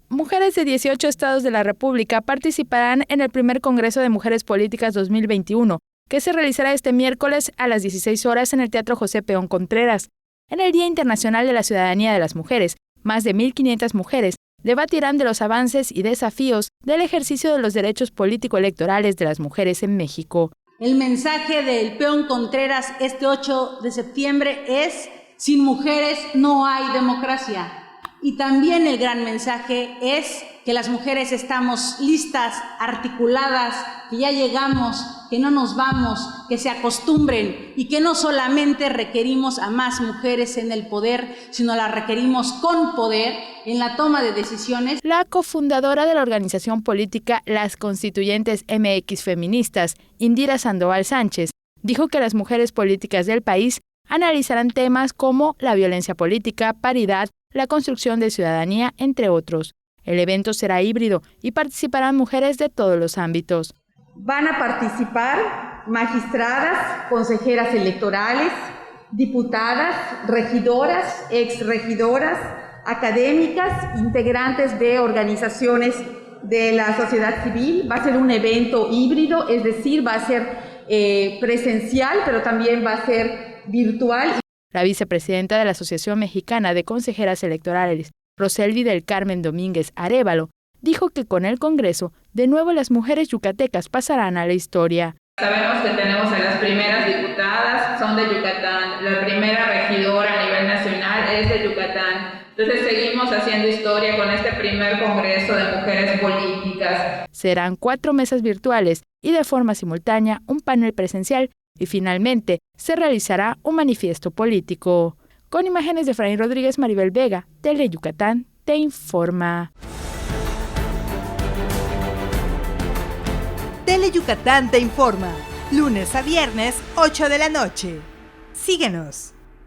Mujeres de 18 estados de la República participarán en el primer Congreso de Mujeres Políticas 2021, que se realizará este miércoles a las 16 horas en el Teatro José Peón Contreras. En el Día Internacional de la Ciudadanía de las Mujeres, más de 1,500 mujeres debatirán de los avances y desafíos del ejercicio de los derechos político-electorales de las mujeres en México. El mensaje del Peón Contreras este 8 de septiembre es: sin mujeres no hay democracia. Y también el gran mensaje es que las mujeres estamos listas, articuladas, que ya llegamos, que no nos vamos, que se acostumbren y que no solamente requerimos a más mujeres en el poder, sino las requerimos con poder en la toma de decisiones. La cofundadora de la organización política Las Constituyentes MX Feministas, Indira Sandoval Sánchez, dijo que las mujeres políticas del país analizarán temas como la violencia política, paridad, la construcción de ciudadanía, entre otros. El evento será híbrido y participarán mujeres de todos los ámbitos. Van a participar magistradas, consejeras electorales, diputadas, regidoras, exregidoras, académicas, integrantes de organizaciones de la sociedad civil. Va a ser un evento híbrido, es decir, va a ser presencial, pero también va a ser virtual. La vicepresidenta de la Asociación Mexicana de Consejeras Electorales, Roselvi del Carmen Domínguez Arévalo, dijo que con el Congreso, de nuevo las mujeres yucatecas pasarán a la historia. Sabemos que tenemos a las primeras diputadas, son de Yucatán, la primera regidora a nivel nacional es de Yucatán. Entonces seguimos haciendo historia con este primer Congreso de Mujeres Políticas. Serán 4 mesas virtuales y de forma simultánea un panel presencial y finalmente se realizará un manifiesto político. Con imágenes de Efraín Rodríguez, Maribel Vega, Tele Yucatán, te informa. Tele Yucatán te informa, lunes a viernes, 8 de la noche. Síguenos.